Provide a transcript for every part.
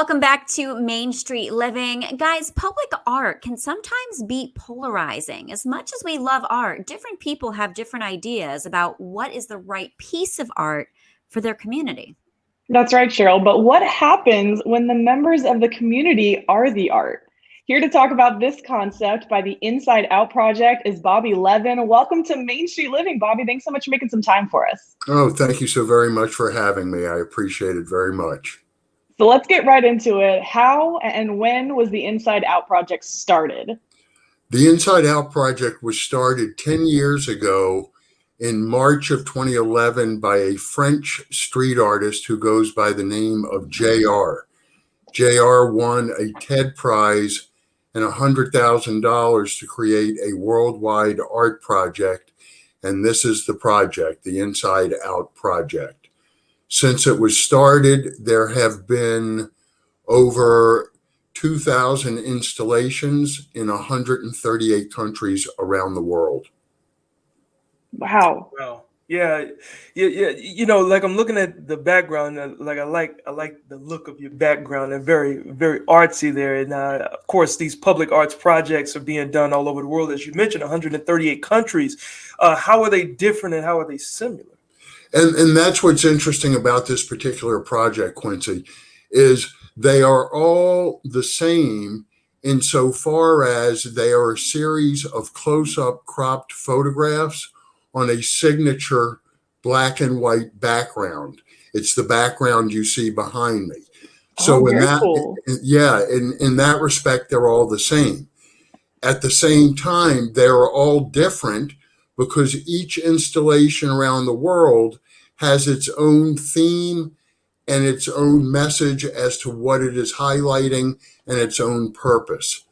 Welcome back to Main Street Living. Guys, public art can sometimes be polarizing. As much as we love art, different people have different ideas about what is the right piece of art for their community. That's right, Cheryl. But what happens when the members of the community are the art? Here to talk about this concept by the Inside Out Project is Bobby Levin. Welcome to Main Street Living, Bobby. Thanks so much for making some time for us. Oh, thank you so very much for having me. I appreciate it very much. So let's get right into it. How and when was the Inside Out Project started? The Inside Out Project was started 10 years ago in March of 2011 by a French street artist who goes by the name of JR. JR won a TED Prize and $100,000 to create a worldwide art project. And this is the project, the Inside Out Project. Since it was started, there have been over 2,000 installations in 138 countries around the world. Wow. Wow. Yeah. Like I'm looking at the background, like I like the look of your background, and very, very artsy there. And of course, these public arts projects are being done all over the world, as you mentioned, 138 countries. How are they different and how are they similar? And that's what's interesting about this particular project, Quincy, is they are all the same insofar as they are a series of close-up cropped photographs on a signature black and white background. It's the background you see behind me. So in that, cool. in that respect, they're all the same. At the same time, they're all different because each installation around the world has its own theme and its own message as to what it is highlighting and its own purpose.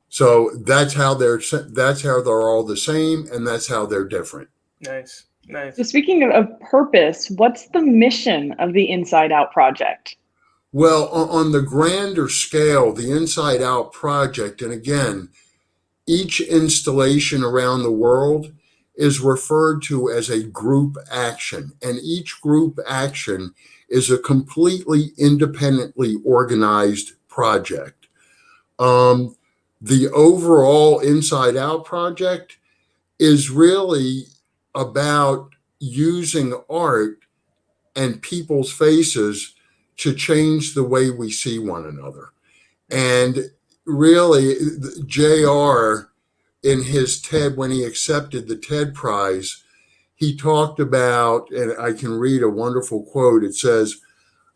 So that's how they're all the same, and that's how they're different. Nice. So speaking of purpose, what's the mission of the Inside Out Project? Well, on the grander scale, the Inside Out Project, and again, each installation around the world is referred to as a group action, and each group action is a completely independently organized project. The overall Inside Out Project is really about using art and people's faces to change the way we see one another. And really, JR, in his TED, when he accepted the TED Prize, he talked about, and I can read a wonderful quote. It says,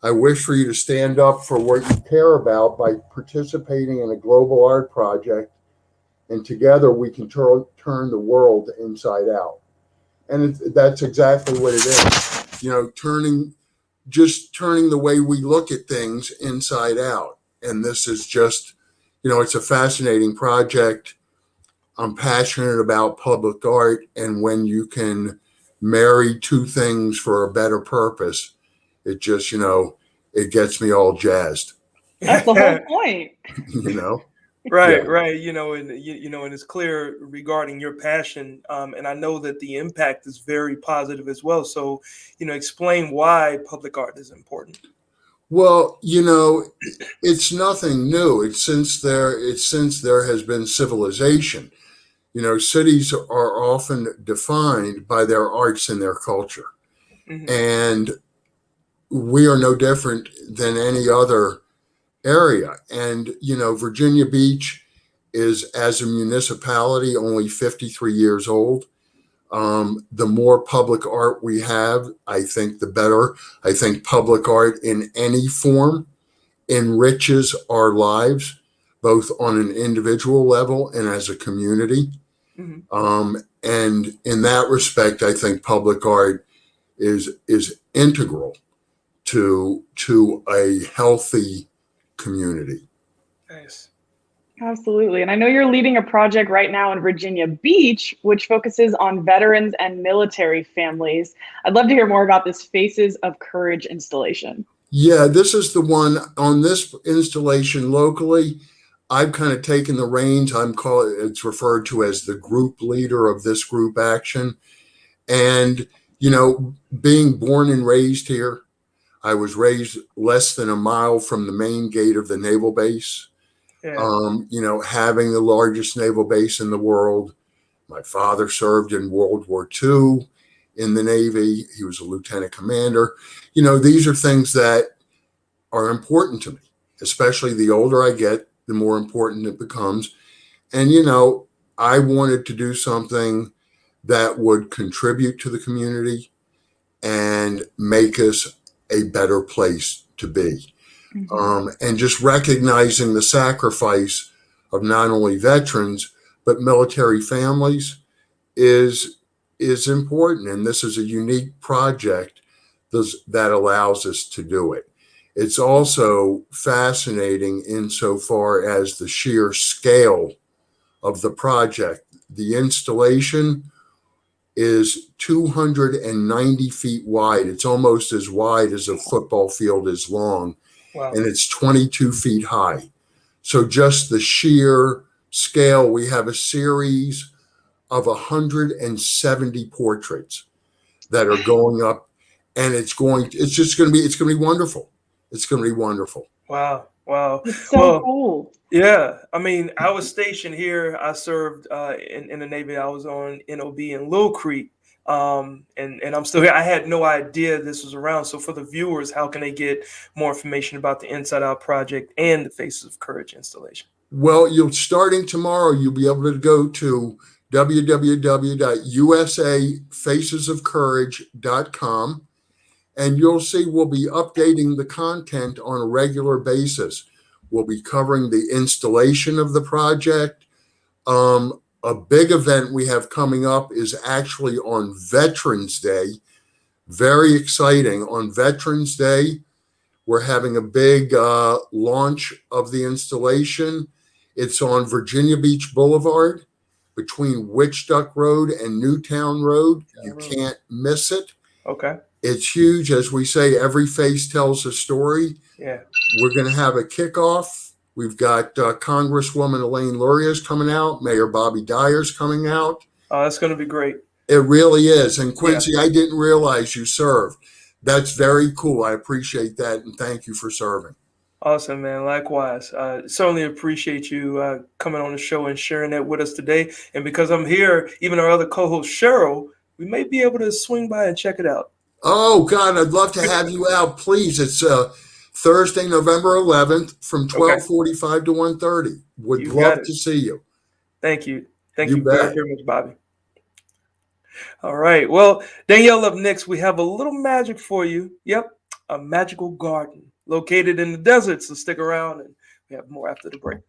"I wish for you to stand up for what you care about by participating in a global art project, and together we can turn the world inside out." And that's exactly what it is. Turning the way we look at things inside out. And this is just, it's a fascinating project. I'm passionate about public art, and when you can marry two things for a better purpose, it just, it gets me all jazzed. That's the whole point. Right. And it's clear regarding your passion, and I know that the impact is very positive as well. So, explain why public art is important. Well, it's nothing new. It's since there has been civilization. Cities are often defined by their arts and their culture. Mm-hmm. And we are no different than any other area. And, Virginia Beach is, as a municipality, only 53 years old. The more public art we have, I think the better. I think public art in any form enriches our lives, both on an individual level and as a community. Mm-hmm. And in that respect, I think public art is integral to a healthy community. Nice. Absolutely. And I know you're leading a project right now in Virginia Beach, which focuses on veterans and military families. I'd love to hear more about this Faces of Courage installation. Yeah, this is the one. On this installation locally, I've kind of taken the reins. It's referred to as the group leader of this group action. And, being born and raised here, I was raised less than a mile from the main gate of the naval base. Yeah. Having the largest naval base in the world. My father served in World War II in the Navy. He was a lieutenant commander. These are things that are important to me, especially the older I get, the more important it becomes. And, I wanted to do something that would contribute to the community and make us a better place to be. And just recognizing the sacrifice of not only veterans, but military families is important. And this is a unique project that allows us to do it. It's also fascinating insofar as the sheer scale of the project. The installation is 290 feet wide. It's almost as wide as a football field is long. Wow. And it's 22 feet high. So just the sheer scale, we have a series of 170 portraits that are going up, and it's going to be wonderful. It's going to be wonderful. Wow. Wow. It's so cool. Yeah. I mean, I was stationed here. I served in the Navy. I was on NOB in Little Creek. And I'm still here. I had no idea this was around. So for the viewers, how can they get more information about the Inside Out project and the Faces of Courage installation? Well, starting tomorrow, you'll be able to go to www.usafacesofcourage.com, and you'll see we'll be updating the content on a regular basis. We'll be covering the installation of the project. A big event we have coming up is actually on Veterans Day. Very exciting. On Veterans Day, we're having a big launch of the installation. It's on Virginia Beach Boulevard between Witch Duck Road and Newtown Road. You can't miss it. Okay. It's huge. As we say, every face tells a story. Yeah. We're going to have a kickoff. We've got Congresswoman Elaine Luria's coming out. Mayor Bobby Dyer's coming out. Oh, that's going to be great. It really is. And Quincy, I didn't realize you served. That's very cool. I appreciate that. And thank you for serving. Awesome, man. Likewise. Certainly appreciate you coming on the show and sharing that with us today. And because I'm here, even our other co-host, Cheryl, we may be able to swing by and check it out. Oh, God, I'd love to have you out. Please. It's Thursday, November 11th from 12:45 to 1:30. Would love to see you. Thank you. Thank you very, very much, Bobby. All right. Well, Danielle, up next, we have a little magic for you. Yep. A magical garden located in the desert. So stick around and we have more after the break.